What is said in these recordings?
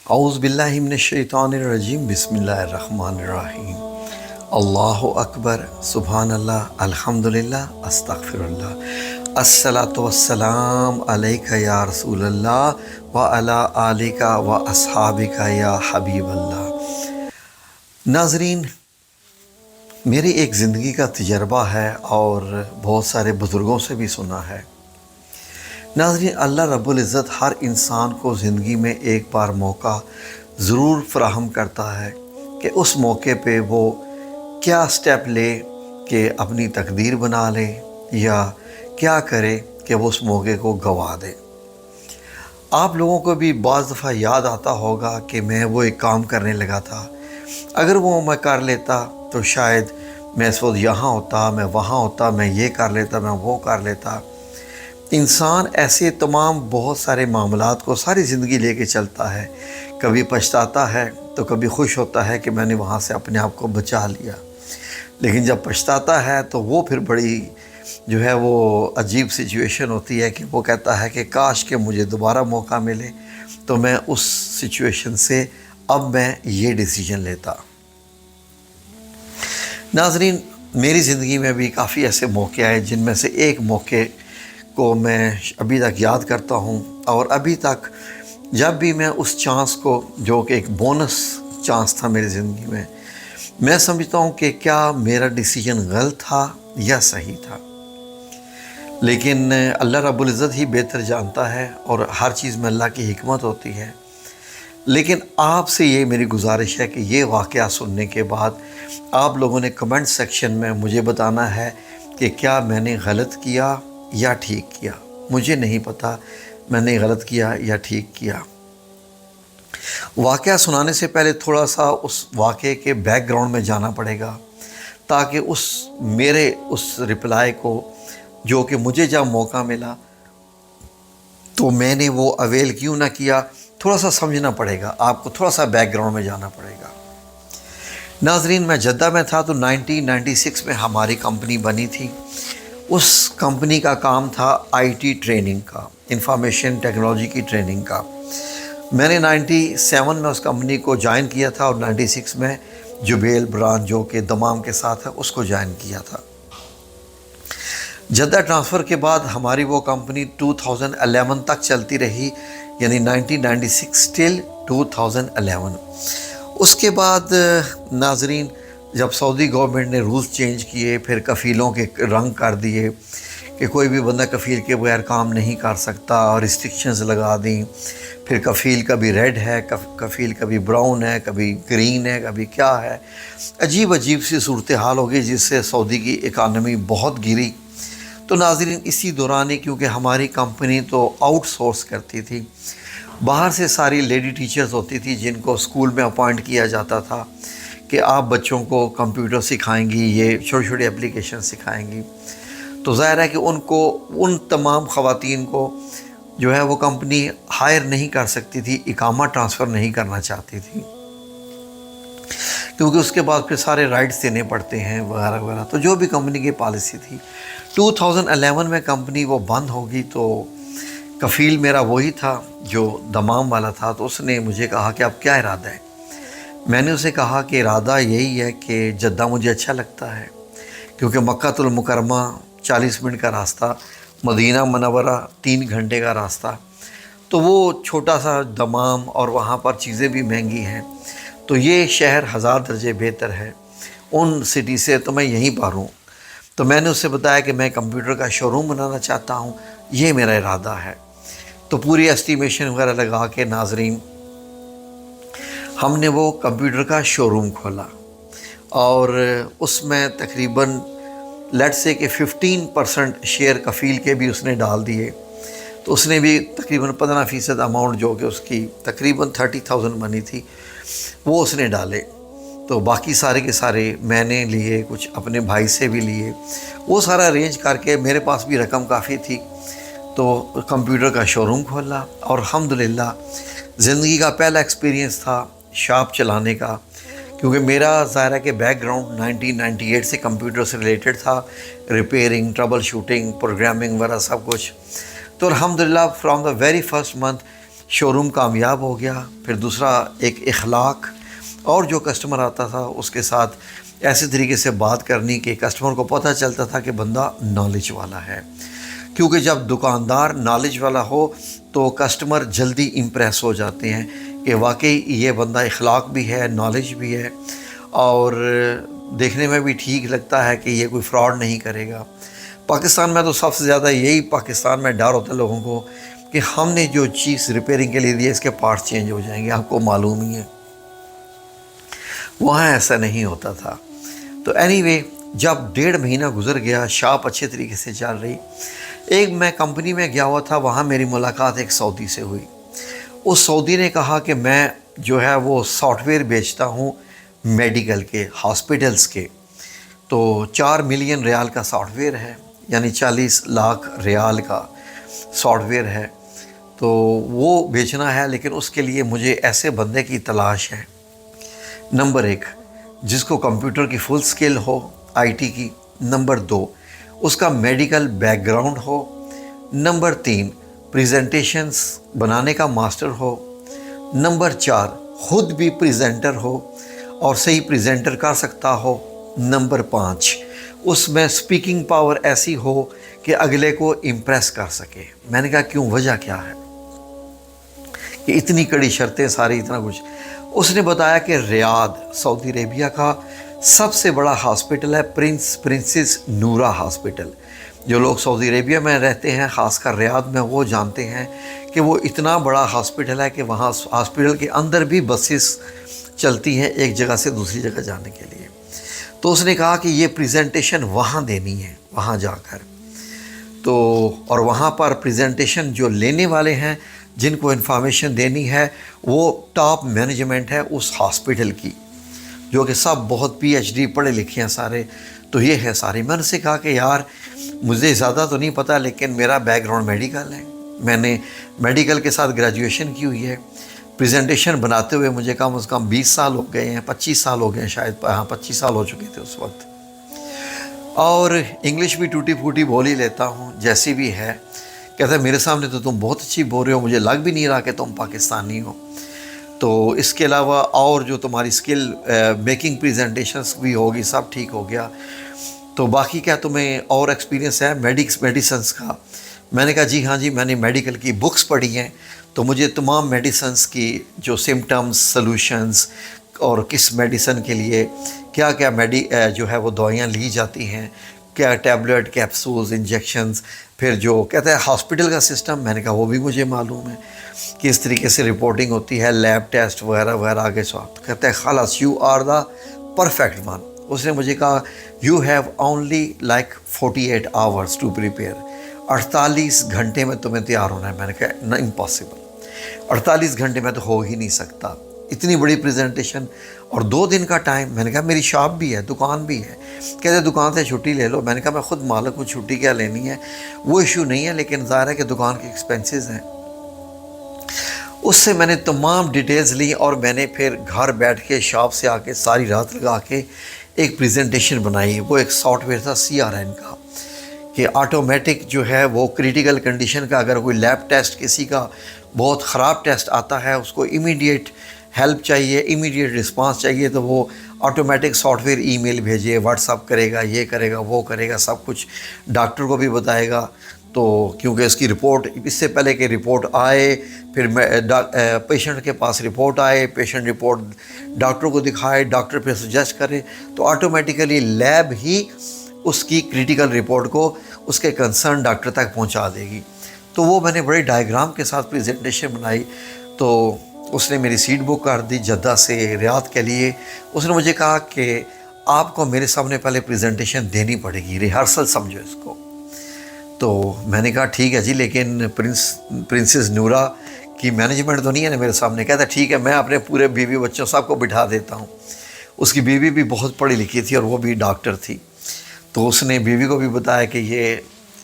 اعوذ باللہ من الشیطان الرجیم بسم اللہ الرحمن الرحیم اللہ اکبر سبحان اللہ الحمدللہ استغفر اللہ الصلاۃ والسلام علیک یا رسول اللہ وعلی آلک و اصحابک یا حبیب اللہ۔ ناظرین، میری ایک زندگی کا تجربہ ہے اور بہت سارے بزرگوں سے بھی سنا ہے۔ ناظرین، اللہ رب العزت ہر انسان کو زندگی میں ایک بار موقع ضرور فراہم کرتا ہے کہ اس موقع پہ وہ کیا سٹیپ لے کہ اپنی تقدیر بنا لے یا کیا کرے کہ وہ اس موقع کو گنوا دے۔ آپ لوگوں کو بھی بعض دفعہ یاد آتا ہوگا کہ میں وہ ایک کام کرنے لگا تھا، اگر وہ میں کر لیتا تو شاید میں اس وقت یہاں ہوتا، میں وہاں ہوتا، میں یہ کر لیتا، میں وہ کر لیتا۔ انسان ایسے تمام بہت سارے معاملات کو ساری زندگی لے کے چلتا ہے، کبھی پچھتاتا ہے تو کبھی خوش ہوتا ہے کہ میں نے وہاں سے اپنے آپ کو بچا لیا، لیکن جب پچھتاتا ہے تو وہ پھر بڑی جو ہے وہ عجیب سچویشن ہوتی ہے کہ وہ کہتا ہے کہ کاش کہ مجھے دوبارہ موقع ملے تو میں اس سچویشن سے اب میں یہ ڈیسیجن لیتا۔ ناظرین، میری زندگی میں بھی کافی ایسے موقع آئے جن میں سے ایک موقع کو میں ابھی تک یاد کرتا ہوں، اور ابھی تک جب بھی میں اس چانس کو، جو کہ ایک بونس چانس تھا میری زندگی میں سمجھتا ہوں کہ کیا میرا ڈیسیجن غلط تھا یا صحیح تھا، لیکن اللہ رب العزت ہی بہتر جانتا ہے اور ہر چیز میں اللہ کی حکمت ہوتی ہے۔ لیکن آپ سے یہ میری گزارش ہے کہ یہ واقعہ سننے کے بعد آپ لوگوں نے کمنٹ سیکشن میں مجھے بتانا ہے کہ کیا میں نے غلط کیا یا ٹھیک کیا۔ مجھے نہیں پتا میں نے غلط کیا یا ٹھیک کیا۔ واقعہ سنانے سے پہلے تھوڑا سا اس واقعے کے بیک گراؤنڈ میں جانا پڑے گا، تاکہ میرے اس رپلائی کو، جو کہ مجھے جب موقع ملا تو میں نے وہ اویل کیوں نہ کیا، تھوڑا سا سمجھنا پڑے گا، آپ کو تھوڑا سا بیک گراؤنڈ میں جانا پڑے گا۔ ناظرین، میں جدہ میں تھا تو 1996 میں ہماری کمپنی بنی تھی۔ اس کمپنی کا کام تھا آئی ٹی ٹریننگ کا، انفارمیشن ٹیکنالوجی کی ٹریننگ کا۔ میں نے 97 میں اس کمپنی کو جوائن کیا تھا اور 96 میں جبیل برانچ، جو کہ دمام کے ساتھ ہے، اس کو جوائن کیا تھا۔ جدہ ٹرانسفر کے بعد ہماری وہ کمپنی 2011 تک چلتی رہی، یعنی 1996 ٹل 2011۔ اس کے بعد ناظرین، جب سعودی گورنمنٹ نے رولز چینج کیے، پھر کفیلوں کے رنگ کر دیے کہ کوئی بھی بندہ کفیل کے بغیر کام نہیں کر سکتا، اور ریسٹرکشنز لگا دیں، پھر کفیل کبھی ریڈ ہے، کفیل کبھی براؤن ہے، کبھی گرین ہے، کبھی کیا ہے، عجیب عجیب سی صورتحال ہو گئی، جس سے سعودی کی اکانومی بہت گری۔ تو ناظرین، اسی دوران ہی، کیونکہ ہماری کمپنی تو آؤٹ سورس کرتی تھی، باہر سے ساری لیڈی ٹیچرز ہوتی تھی جن کو اسکول میں اپوائنٹ کیا جاتا تھا کہ آپ بچوں کو کمپیوٹر سکھائیں گی، یہ چھوٹی چھوٹی اپلیکیشن سکھائیں گی۔ تو ظاہر ہے کہ ان تمام خواتین کو جو ہے وہ کمپنی ہائر نہیں کر سکتی تھی، اقامہ ٹرانسفر نہیں کرنا چاہتی تھی، کیونکہ اس کے بعد پھر سارے رائٹس دینے پڑتے ہیں وغیرہ وغیرہ۔ تو جو بھی کمپنی کی پالیسی تھی، 2011 میں کمپنی وہ بند ہوگی، تو کفیل میرا وہی تھا جو دمام والا تھا۔ تو اس نے مجھے کہا کہ اب کیا ارادہ ہے؟ میں نے اسے کہا کہ ارادہ یہی ہے کہ جدہ مجھے اچھا لگتا ہے، کیونکہ مکہ المکرمہ 40 منٹ کا راستہ، مدینہ منورہ 3 گھنٹے کا راستہ، تو وہ چھوٹا سا دمام، اور وہاں پر چیزیں بھی مہنگی ہیں، تو یہ شہر 1000 درجے بہتر ہے ان سٹی سے، تو میں یہیں پر ہوں۔ تو میں نے اسے بتایا کہ میں کمپیوٹر کا شو روم بنانا چاہتا ہوں، یہ میرا ارادہ ہے۔ تو پوری اسٹیمیشن وغیرہ لگا کے ناظرین، ہم نے وہ کمپیوٹر کا شو روم کھولا، اور اس میں تقریباً لیٹ سے کہ 15% شیئر کفیل کے بھی اس نے ڈال دیے۔ تو اس نے بھی تقریباً 15% اماؤنٹ، جو کہ اس کی تقریباً 30,000 بنی تھی، وہ اس نے ڈالے۔ تو باقی سارے کے سارے میں نے لیے، کچھ اپنے بھائی سے بھی لیے، وہ سارا ارینج کر کے، میرے پاس بھی رقم کافی تھی، تو کمپیوٹر کا شو روم کھولا۔ اور الحمدللہ زندگی کا پہلا ایکسپیرینس تھا شاپ چلانے کا، کیونکہ میرا ظاہر ہے کہ بیک گراؤنڈ 1998 سے کمپیوٹر سے ریلیٹڈ تھا، ریپیئرنگ، ٹربل شوٹنگ، پروگرامنگ وغیرہ سب کچھ۔ تو الحمدللہ from the very first month showroom کامیاب ہو گیا. پھر دوسرا ایک اخلاق، اور جو کسٹمر آتا تھا اس کے ساتھ ایسے طریقے سے بات کرنی کہ کسٹمر کو پتہ چلتا تھا کہ بندہ نالج والا ہے. کیونکہ جب دکاندار نالج والا ہو تو کسٹمر جلدی امپریس ہو جاتے ہیں کہ واقعی یہ بندہ اخلاق بھی ہے، نالج بھی ہے، اور دیکھنے میں بھی ٹھیک لگتا ہے کہ یہ کوئی فراڈ نہیں کرے گا. پاکستان میں تو سب سے زیادہ یہی پاکستان میں ڈر ہوتا ہے لوگوں کو کہ ہم نے جو چیز ریپیئرنگ کے لیے دی ہے اس کے پارٹس چینج ہو جائیں گے. آپ کو معلوم ہی ہے وہاں ایسا نہیں ہوتا تھا. تو اینی وے جب 1.5 مہینہ گزر گیا، شاپ اچھے طریقے سے چل رہی. ایک میں کمپنی میں گیا ہوا تھا، وہاں میری ملاقات ایک سعودی سے ہوئی. اس سعودی نے کہا کہ میں جو ہے وہ سافٹ ویئر بیچتا ہوں میڈیکل کے، ہاسپٹلز کے. تو 4 ملین ریال کا سافٹ ویئر ہے، یعنی 40 لاکھ ریال کا سافٹ ویئر ہے. تو وہ بیچنا ہے، لیکن اس کے لیے مجھے ایسے بندے کی تلاش ہے، نمبر 1 جس کو کمپیوٹر کی فل سکل ہو، آئی ٹی کی. نمبر 2 اس کا میڈیکل بیک گراؤنڈ ہو. نمبر 3 پریزنٹیشنز بنانے کا ماسٹر ہو. نمبر 4 خود بھی پریزنٹر ہو اور صحیح پریزنٹر کر سکتا ہو. نمبر 5 اس میں سپیکنگ پاور ایسی ہو کہ اگلے کو امپریس کر سکے. میں نے کہا کیوں، وجہ کیا ہے کہ اتنی کڑی شرطیں ساری، اتنا کچھ. اس نے بتایا کہ ریاض سعودی عربیہ کا سب سے بڑا ہاسپٹل ہے پرنسس نورا ہاسپٹل. جو لوگ سعودی عربیہ میں رہتے ہیں، خاص کر ریاض میں، وہ جانتے ہیں کہ وہ اتنا بڑا ہاسپٹل ہے کہ وہاں ہاسپٹل کے اندر بھی بسز چلتی ہیں ایک جگہ سے دوسری جگہ جانے کے لیے. تو اس نے کہا کہ یہ پریزنٹیشن وہاں دینی ہے، وہاں جا کر. تو اور وہاں پر پریزنٹیشن جو لینے والے ہیں، جن کو انفارمیشن دینی ہے، وہ ٹاپ مینجمنٹ ہے اس ہاسپٹل کی، جو کہ سب بہت پی ایچ ڈی پڑھے لکھے ہیں سارے. تو یہ ہے ساری. میں نے سے کہا کہ یار مجھے زیادہ تو نہیں پتہ، لیکن میرا بیک گراؤنڈ میڈیکل ہے، میں نے میڈیکل کے ساتھ گریجویشن کی ہوئی ہے. پریزنٹیشن بناتے ہوئے مجھے کم از کم 20 سال ہو گئے ہیں، 25 سال ہو گئے ہیں شاید. ہاں 25 سال ہو چکے تھے اس وقت. اور انگلش بھی ٹوٹی پھوٹی بول ہی لیتا ہوں جیسی بھی ہے. کہتا ہے میرے سامنے تو تم بہت اچھی بول رہے ہو، مجھے لگ بھی نہیں رہا کہ تم پاکستانی ہو. تو اس کے علاوہ اور جو تمہاری سکل میکنگ پریزنٹیشنس بھی ہوگی، سب ٹھیک ہو گیا. تو باقی کیا تمہیں اور ایکسپیرینس ہے میڈیسنس کا؟ میں نے کہا جی ہاں جی، میں نے میڈیکل کی بکس پڑھی ہیں، تو مجھے تمام میڈیسنس کی جو سمٹمز، سلوشنز، اور کس میڈیسن کے لیے کیا کیا جو ہے وہ دوائیاں لی جاتی ہیں، کیا ٹیبلٹ، کیپسولز، انجیکشنز. پھر جو کہتا ہے ہاسپٹل کا سسٹم، میں نے کہا وہ بھی مجھے معلوم ہے کہ اس طریقے سے رپورٹنگ ہوتی ہے، لیب ٹیسٹ وغیرہ وغیرہ. آگے سو کہتا ہے خلاص you are the perfect one. اس نے مجھے کہا you have only like 48 hours to prepare. 48 گھنٹے میں تمہیں تیار ہونا ہے. میں نے کہا امپاسبل، 48 گھنٹے میں تو ہو ہی نہیں سکتا، اتنی بڑی پریزنٹیشن اور 2 دن کا ٹائم. میں نے کہا میری شاپ بھی ہے، دکان بھی ہے. کہتے دکان سے چھٹی لے لو. میں نے کہا میں خود مالک ہوں، چھٹی کیا لینی ہے، وہ ایشو نہیں ہے، لیکن ظاہر ہے کہ دکان کے ایکسپینسز ہیں. اس سے میں نے تمام ڈیٹیلز لی، اور میں نے پھر گھر بیٹھ کے شاپ سے آ کے ساری رات لگا کے ایک پریزنٹیشن بنائی. وہ ایک سافٹ ویئر تھا CRN کا، کہ آٹومیٹک جو ہے وہ کریٹیکل کنڈیشن کا اگر کوئی لیب ٹیسٹ کسی کا بہت خراب ٹیسٹ آتا ہے، اس کو امیڈیٹ ہیلپ چاہیے، امیڈیٹ رسپانس چاہیے، تو وہ آٹومیٹک سافٹ ویئر ای میل بھیجے، واٹس اپ کرے گا، یہ کرے گا، وہ کرے گا، سب کچھ ڈاکٹر کو بھی بتائے گا. تو کیونکہ اس کی رپورٹ اس سے پہلے کہ رپورٹ آئے، پھر پیشنٹ کے پاس رپورٹ آئے، پیشنٹ رپورٹ ڈاکٹر کو دکھائے، ڈاکٹر پھر سجیسٹ کرے، تو آٹومیٹیکلی لیب ہی اس کی کریٹیکل رپورٹ کو اس کے کنسرن ڈاکٹر تک پہنچا دے گی. تو وہ میں نے بڑے ڈائیگرام کے ساتھ پریزنٹیشن بنائی. تو اس نے میری سیٹ بک کر دی جدہ سے ریاض کے لیے. اس نے مجھے کہا کہ آپ کو میرے سامنے پہلے پریزنٹیشن دینی پڑے گی، ریہرسل سمجھو اس کو. تو میں نے کہا ٹھیک ہے جی، لیکن پرنسس نورا کی مینجمنٹ تو نہیں ہے نا میرے سامنے. کہتا ٹھیک ہے، میں اپنے پورے بیوی بچوں سب کو بٹھا دیتا ہوں. اس کی بیوی بھی بہت پڑھی لکھی تھی اور وہ بھی ڈاکٹر تھی. تو اس نے بیوی کو بھی بتایا کہ یہ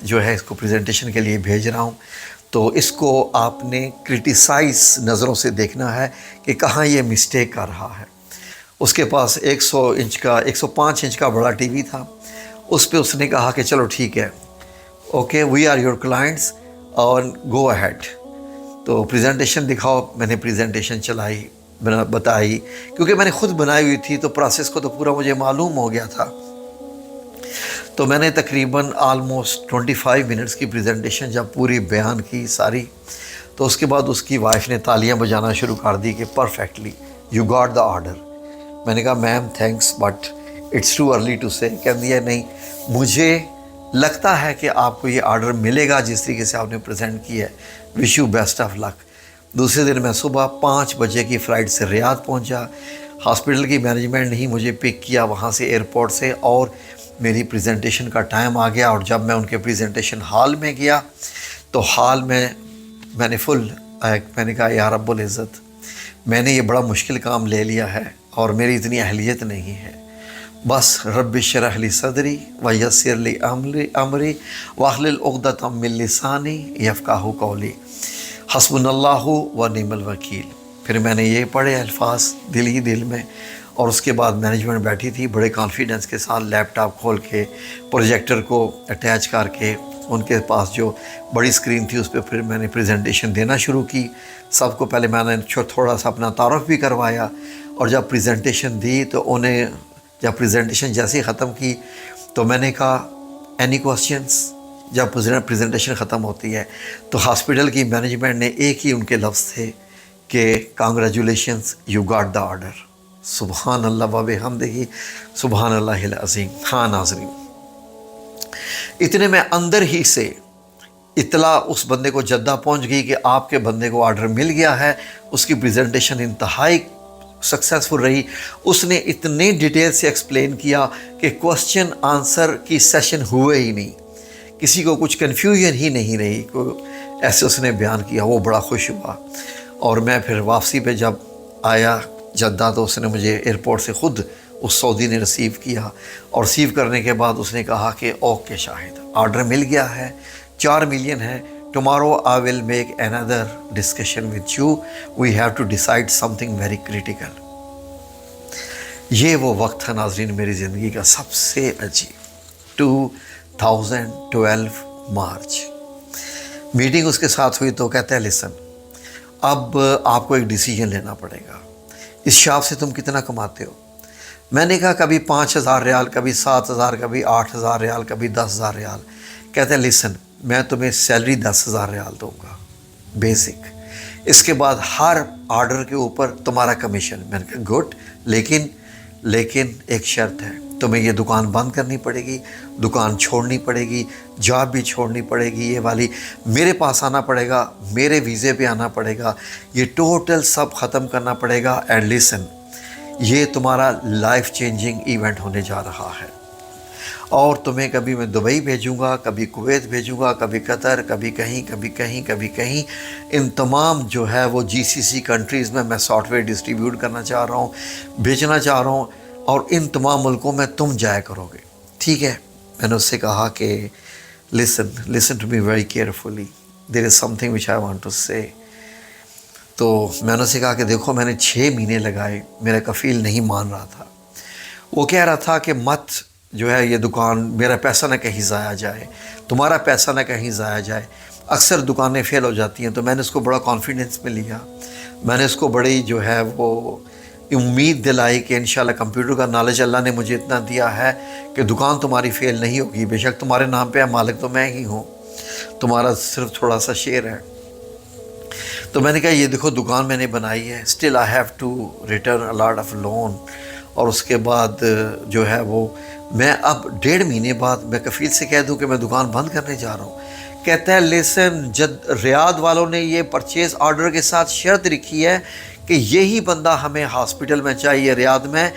جو ہے اس کو پریزنٹیشن کے لیے بھیج رہا ہوں، تو اس کو آپ نے کرٹیسائز نظروں سے دیکھنا ہے کہ کہاں یہ مسٹیک کر رہا ہے. اس کے پاس 105 انچ کا بڑا ٹی وی تھا. اس پہ اس نے کہا کہ چلو ٹھیک ہے، okay we are your clients اور گو اہیڈ. تو پریزنٹیشن دکھاؤ، میں نے پریزنٹیشن چلائی، بتائی، کیونکہ میں نے خود بنائی ہوئی تھی تو پروسیس کو تو پورا مجھے معلوم ہو گیا تھا۔ تو میں نے تقریباً آلموسٹ 25 منٹس کی پریزنٹیشن جب پوری بیان کی ساری، تو اس کے بعد اس کی وائف نے تالیاں بجانا شروع کر دی کہ perfectly you got the order. میں نے کہا ma'am thanks but it's too early to say. کہہ دیا نہیں، مجھے لگتا ہے کہ آپ کو یہ آرڈر ملے گا جس طریقے سے آپ نے پریزنٹ کیا ہے، وش یو بیسٹ آف لک۔ دوسرے دن میں صبح 5 بجے کی فلائٹ سے ریاض پہنچا۔ ہاسپٹل کی مینجمنٹ نے ہی مجھے پک کیا وہاں سے ایئرپورٹ سے، اور میری پریزنٹیشن کا ٹائم آ گیا۔ اور جب میں ان کے پریزنٹیشن ہال میں گیا تو ہال میں نے میں نے کہا یا رب العزت، میں نے یہ بڑا مشکل کام لے لیا ہے اور میری اتنی اہلیت نہیں ہے، بس رب اشرح لی صدری ویسر لی امری واحلل عقدۃ من لسانی یفقہوا قولی، حسبنا اللہ و نعم الوکیل۔ پھر میں نے یہ پڑھے الفاظ دل ہی دل میں، اور اس کے بعد مینجمنٹ بیٹھی تھی بڑے کانفیڈنس کے ساتھ، لیپ ٹاپ کھول کے پروجیکٹر کو اٹیچ کر کے ان کے پاس جو بڑی اسکرین تھی اس پہ پھر میں نے پریزنٹیشن دینا شروع کی۔ سب کو پہلے میں نے تھوڑا سا اپنا تعارف بھی کروایا، اور جب پریزنٹیشن دی تو انہیں جب پریزنٹیشن جیسے ہی ختم کی تو میں نے کہا اینی کوسچنس۔ جب پریزنٹیشن ختم ہوتی ہے تو ہاسپٹل کی مینجمنٹ نے ایک ہی ان کے لفظ تھے کہ congratulations you got the order. سبحان اللہ و بحمدہ، سبحان اللہ العظیم۔ ہاں ناظرین، اتنے میں اندر ہی سے اطلاع اس بندے کو جدہ پہنچ گئی کہ آپ کے بندے کو آرڈر مل گیا ہے۔ اس کی پریزنٹیشن انتہائی سکسیسفل رہی۔ اس نے اتنے ڈیٹیل سے ایکسپلین کیا کہ کوسچن آنسر کی سیشن ہوئے ہی نہیں، کسی کو کچھ کنفیوژن ہی نہیں رہی، ایسے اس نے بیان کیا۔ وہ بڑا خوش ہوا، اور میں پھر واپسی پہ جب آیا جدہ تو اس نے مجھے ایئرپورٹ سے خود اس سعودی نے ریسیو کیا، اور ریسیو کرنے کے بعد اس نے کہا کہ اوکے شاہد، آرڈر مل گیا ہے، 4 ملین ہے، ٹمارو آئی ول میک اندر discussion with you, we have to decide something very critical. یہ وہ وقت تھا ناظرین میری زندگی کا سب سے عجیب، 2012 مارچ۔ میٹنگ اس کے ساتھ ہوئی تو کہتا ہے لسن، اب آپ کو ایک ڈیسیجن لینا پڑے گا، اس شاپ سے تم کتنا کماتے ہو؟ میں نے کہا کبھی 5,000 ریال، کبھی 7,000، کبھی 8,000 ریال، کبھی 10,000 ریال۔ کہتے ہیں لسن، میں تمہیں سیلری 10,000 ریال دوں گا بیسک، اس کے بعد ہر آرڈر کے اوپر تمہارا کمیشن۔ میں نے کہا گڈ، لیکن ایک شرط ہے، تمہیں یہ دکان بند کرنی پڑے گی، دکان چھوڑنی پڑے گی، جاب بھی چھوڑنی پڑے گی، یہ والی میرے پاس آنا پڑے گا، میرے ویزے پہ آنا پڑے گا، یہ ٹوٹل سب ختم کرنا پڑے گا۔ اینڈ لسن، یہ تمہارا لائف چینجنگ ایونٹ ہونے جا رہا ہے، اور تمہیں کبھی میں دبئی بھیجوں گا، کبھی کویت بھیجوں گا، کبھی قطر، کبھی کہیں، کبھی کہیں، کبھی کہیں، ان تمام جو ہے وہ GCC کنٹریز میں سافٹ ویئر ڈسٹریبیوٹ کرنا چاہ رہا ہوں، بیچنا چاہ رہا ہوں، اور ان تمام ملکوں میں تم جایا کرو گے، ٹھیک ہے؟ میں نے اس سے کہا کہ listen to me very carefully, there is something which I want to say۔ تو میں نے اسے کہا کہ دیکھو میں نے 6 مہینے لگائے، میرا کفیل نہیں مان رہا تھا، وہ کہہ رہا تھا کہ مت جو ہے یہ دکان، میرا پیسہ نہ کہیں ضائع جائے، تمہارا پیسہ نہ کہیں ضائع جائے، اکثر دکانیں فیل ہو جاتی ہیں۔ تو میں نے اس کو بڑا کانفیڈنس میں لیا، میں نے اس کو بڑی جو ہے وہ امید دلائی کہ انشاءاللہ کمپیوٹر کا نالج اللہ نے مجھے اتنا دیا ہے کہ دکان تمہاری فیل نہیں ہوگی، بے شک تمہارے نام پہ مالک تو میں ہی ہوں، تمہارا صرف تھوڑا سا شیئر ہے۔ تو میں نے کہا یہ دیکھو دکان میں نے بنائی ہے، still I have to return a lot of loan, اور اس کے بعد جو ہے وہ میں اب 1.5 مہینے بعد میں کفیل سے کہہ دوں کہ میں دکان بند کرنے جا رہا ہوں۔ کہتا ہے لیسن، جب ریاض والوں نے یہ پرچیز آرڈر کے ساتھ شرط رکھی ہے کہ یہی بندہ ہمیں ہاسپٹل میں چاہیے ریاض میں،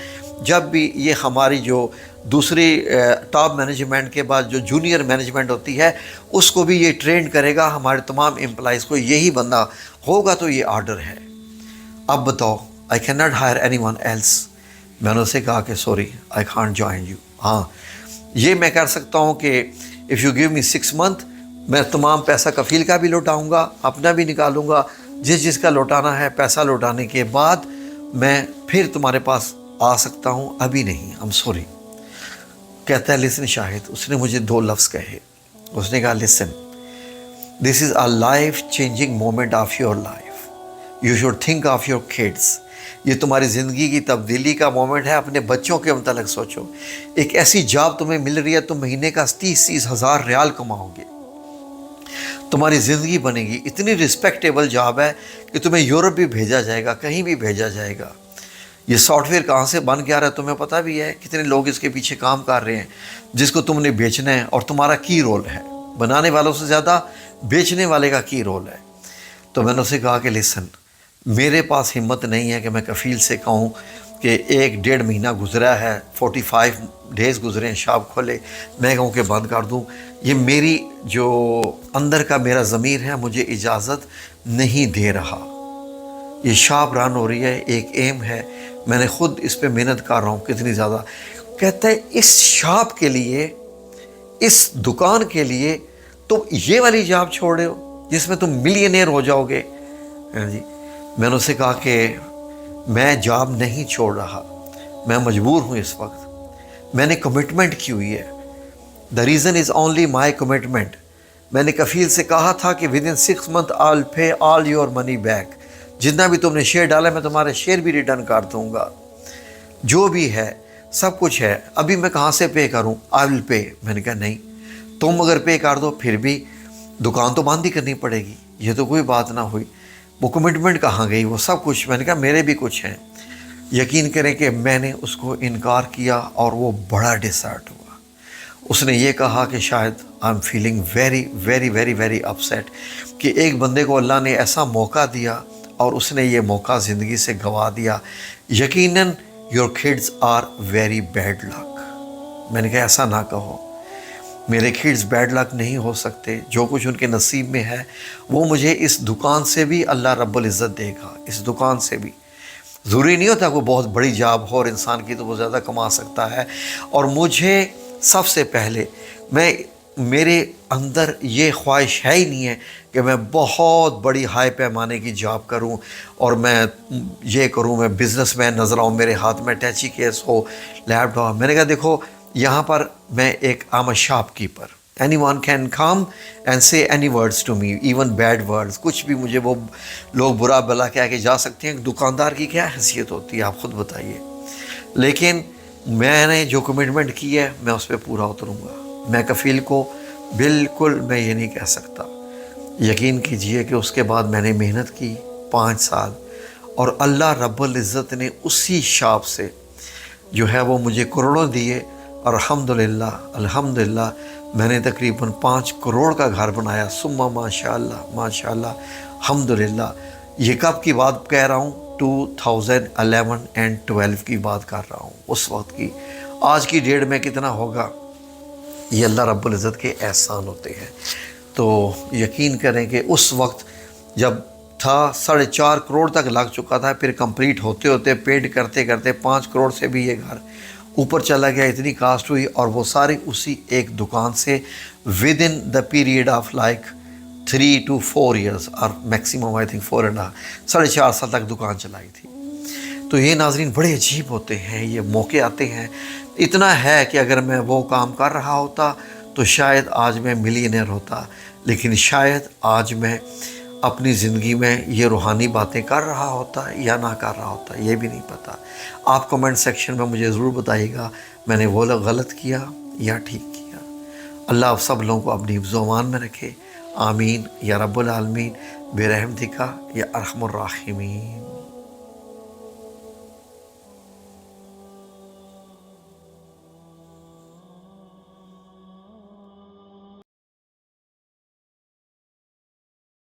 جب بھی یہ ہماری جو دوسری ٹاپ مینجمنٹ کے بعد جو جونیئر مینجمنٹ ہوتی ہے اس کو بھی یہ ٹرین کرے گا، ہمارے تمام امپلائیز کو یہی بندہ ہوگا، تو یہ آرڈر ہے۔ اب بتاؤ، I can not hire anyone else. میں نے اسے کہا کہ sorry, I can't join you. ہاں یہ میں کر سکتا ہوں کہ if you give me 6 months، میں تمام پیسہ کفیل کا بھی لوٹاؤں گا، اپنا بھی نکالوں گا، جس کا لوٹانا ہے۔ پیسہ لوٹانے کے بعد میں پھر تمہارے پاس آ سکتا ہوں، ابھی نہیں، I'm sorry۔ کہتا ہے لسن شاہد، اس نے مجھے 2 لفظ کہے، اس نے کہا لسن، This is a life-changing moment of your life. You should think of your kids. یہ تمہاری زندگی کی تبدیلی کا مومنٹ ہے. اپنے بچوں کے متعلق سوچو. ایک ایسی جاب تمہیں مل رہی ہے, تم مہینے کا 30 ہزار ریال کماؤ گے, تمہاری زندگی بنے گی. اتنی رسپیکٹیبل جاب ہے کہ تمہیں یورپ بھی بھیجا جائے گا, کہیں بھی بھیجا جائے گا. یہ سافٹ ویئر کہاں سے بن کے آ رہا ہے تمہیں پتہ بھی ہے. کتنے لوگ اس کے پیچھے کام کر رہے ہیں جس کو تم نے بیچنا ہے, اور تمہارا کی رول ہے. بنانے والوں سے زیادہ بیچنے والے کا کی رول ہے. تو میں نے اسے کہا کہ لسن, میرے پاس ہمت نہیں ہے کہ میں کفیل سے کہوں کہ 1-1.5 مہینہ گزرا ہے, 45 ڈیز گزرے ہیں شاپ کھولے, میں کہوں کہ بند کر دوں. یہ میری جو اندر کا میرا ضمیر ہے مجھے اجازت نہیں دے رہا. یہ شاپ رن ہو رہی ہے, ایک ایم ہے, میں نے خود اس پہ محنت کر رہا ہوں کتنی زیادہ. کہتا ہے اس شاپ کے لیے, اس دکان کے لیے تم یہ والی جاب چھوڑ رہے ہو جس میں تم ملینئر ہو جاؤ گے. جی میں نے اسے کہا کہ میں جاب نہیں چھوڑ رہا, میں مجبور ہوں اس وقت, میں نے کمٹمنٹ کی ہوئی ہے. The reason is only my commitment. میں نے کفیل سے کہا تھا کہ with in 6 months all pay all your money back. جتنا بھی تم نے شیئر ڈالا میں تمہارے شیئر بھی ریٹرن کر دوں گا, جو بھی ہے سب کچھ ہے. ابھی میں کہاں سے پے کروں؟ آئی ول پے. میں نے کہا نہیں, تم اگر پے کر دو پھر بھی دکان تو بند ہی کرنی پڑے گی. یہ تو کوئی بات نہ ہوئی. وہ کمٹمنٹ کہاں گئی, وہ سب کچھ. میں نے کہا میرے بھی کچھ ہیں. یقین کریں کہ میں نے اس کو انکار کیا اور وہ بڑا ڈسہرٹ ہوا. اس نے یہ کہا کہ شاید I am feeling very very very very upset کہ ایک بندے کو اللہ نے ایسا موقع دیا اور اس نے یہ موقع زندگی سے گنوا دیا. یقیناً your kids are very bad luck. میں نے کہا ایسا نہ کہو, میرے کڈز بیڈ لک نہیں ہو سکتے. جو کچھ ان کے نصیب میں ہے وہ مجھے اس دکان سے بھی اللہ رب العزت دے گا. اس دکان سے بھی ضروری نہیں ہوتا کوئی بہت بڑی جاب ہو اور انسان کی تو وہ زیادہ کما سکتا ہے. اور مجھے سب سے پہلے میرے اندر یہ خواہش ہے ہی نہیں ہے کہ میں بہت بڑی ہائی پیمانے کی جاب کروں اور میں یہ کروں, میں بزنس مین نظر آؤں, میرے ہاتھ میں ٹیچی کیس ہو, لیپ ٹاپ. میں نے کہا دیکھو یہاں پر میں ایک I'm a shopkeeper. Anyone can come and say any words to me, even bad words. کچھ بھی مجھے وہ لوگ برا بلا کہہ کے جا سکتے ہیں. دکاندار کی کیا حیثیت ہوتی ہے آپ خود بتائیے. لیکن میں نے جو کمٹمنٹ کی ہے میں اس پہ پورا اتروں گا. میں کفیل کو بالکل میں یہ نہیں کہہ سکتا. یقین کیجئے کہ اس کے بعد میں نے محنت کی 5 سال, اور اللہ رب العزت نے اسی شاپ سے جو ہے وہ مجھے کروڑوں دیے. اور الحمدللہ الحمدللہ میں نے تقریباً 5 کروڑ کا گھر بنایا. ثم ماشاءاللہ ماشاءاللہ الحمدللہ. یہ کب کی بات کہہ رہا ہوں؟ 2011 and 12 کی بات کر رہا ہوں, اس وقت کی. آج کی ڈیٹ میں کتنا ہوگا؟ یہ اللہ رب العزت کے احسان ہوتے ہیں. تو یقین کریں کہ اس وقت جب تھا 4.5 کروڑ تک لگ چکا تھا, پھر کمپلیٹ ہوتے ہوتے پیڈ کرتے کرتے 5 کروڑ سے بھی یہ گھر اوپر چلا گیا. اتنی کاسٹ ہوئی, اور وہ ساری اسی ایک دکان سے with in the period of like 3 to 4 years اور میکسیمم آئی تھنک 4.5 4.5 سال تک دکان چلائی تھی. تو یہ ناظرین بڑے عجیب ہوتے ہیں, یہ موقع آتے ہیں. اتنا ہے کہ اگر میں وہ کام کر رہا ہوتا تو شاید آج میں ملینئر ہوتا, لیکن شاید آج میں اپنی زندگی میں یہ روحانی باتیں کر رہا ہوتا یا نہ کر رہا ہوتا, یہ بھی نہیں پتہ. آپ کمنٹ سیکشن میں مجھے ضرور بتائیے گا میں نے وہ غلط کیا یا ٹھیک کیا. اللہ آپ سب لوگوں کو اپنی حفظ و امان میں رکھے. آمین یا رب العالمین برحمتک یا ارحم الراحمین.